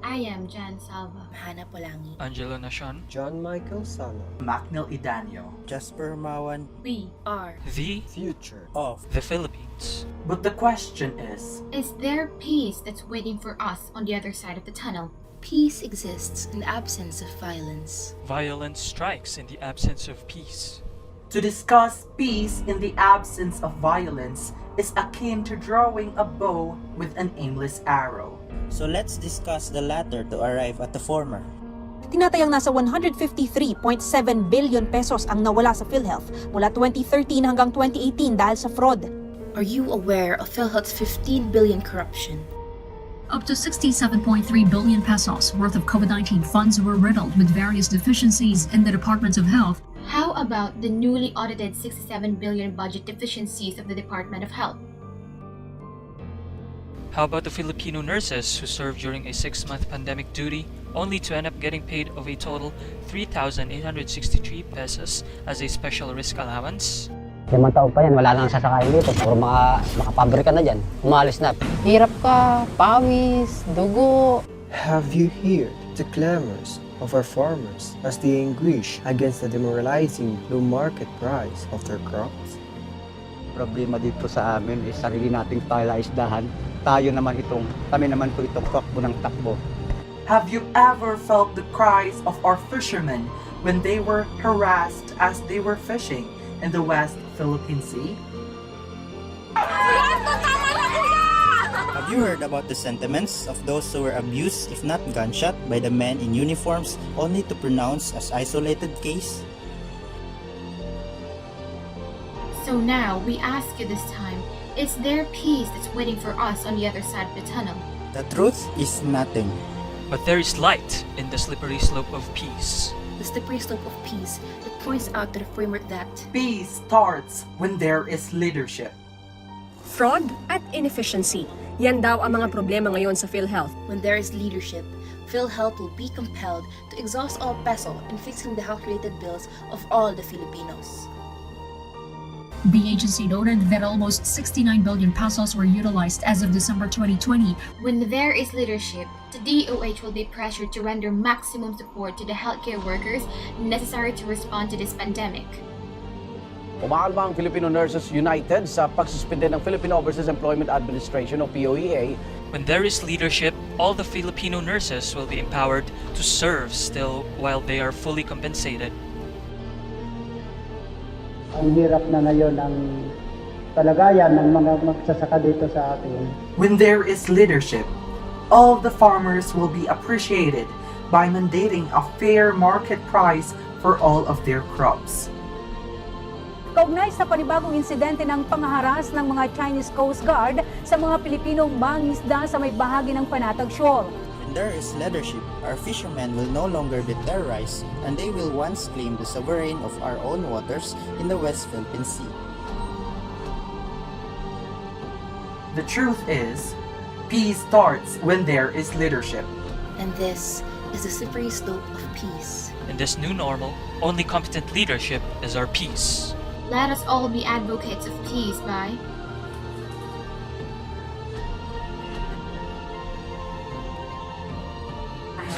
I am Jan Salva. Hana Polangi. Angelo Nashon. John Michael Sala. Macnil Idanio. Jasper Mawan. We are The Future Of the Philippines. But the question is there peace that's waiting for us on the other side of the tunnel? Peace exists in the absence of violence. Violence strikes in the absence of peace. to discuss peace in the absence of violence is akin to drawing a bow with an aimless arrow. So let's discuss the latter to arrive at the former. Tinatayang nasa 153.7 billion pesos ang nawala sa PhilHealth mula 2013 hanggang 2018 dahil sa fraud. Are you aware of PhilHealth's 15 billion corruption? Up to 67.3 billion pesos worth of COVID-19 funds were riddled with various deficiencies in the Department of Health. How about the newly audited 67 billion budget deficiencies of the Department of Health? How about the Filipino nurses who served during a 6-month pandemic duty only to end up getting paid of a total 3,863 pesos as a special risk allowance? 5 taon pa yan, wala nang sasakayin dito. Puro makapabrika na dyan. Umalis na. Hirap ka, pawis, dugo. Have you heard the clamors of our farmers as they anguish against the demoralizing low market price of their crops? Problema dito sa amin is sarili nating palaisdahan. Kami naman po itong takbo ng takbo. Have you ever felt the cries of our fishermen when they were harassed as they were fishing in the West Philippine Sea? Have you heard about the sentiments of those who were abused, if not gunshot, by the men in uniforms only to pronounce as isolated case? So now, we ask you this time, is there peace that's waiting for us on the other side of the tunnel? The truth is nothing. But there is light in the slippery slope of peace. The slippery slope of peace that points out to the framework that Peace starts when there is leadership. Fraud at inefficiency. Yan daw ang mga problema ngayon sa PhilHealth. when there is leadership, PhilHealth will be compelled to exhaust all peso in fixing the health-related bills of all the Filipinos. The agency noted that almost 69 billion pesos were utilized as of December 2020. When there is leadership, the DOH will be pressured to render maximum support to the healthcare workers necessary to respond to this pandemic. Umakalma ang Filipino Nurses United sa pagsuspende ng Philippine Overseas Employment Administration o POEA. When there is leadership, all the Filipino nurses will be empowered to serve still while they are fully compensated. Ang hirap na ngayon ang kalagayan ng mga magsasaka dito sa atin. When there is leadership, all the farmers will be appreciated by mandating a fair market price for all of their crops. Kaugnay sa panibagong insidente ng pangharas ng mga Chinese Coast Guard sa mga Pilipinong mangingisda sa may bahagi ng Panatag Shoal. When there is leadership, our fishermen will no longer be terrorized and they will once claim the sovereign of our own waters in the West Philippine Sea. The truth is, peace starts when there is leadership. And this is the slippery slope of peace. In this new normal, only competent leadership is our peace. Let us all be advocates of peace by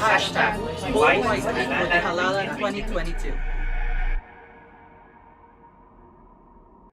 Hashtag White Halalan 2022.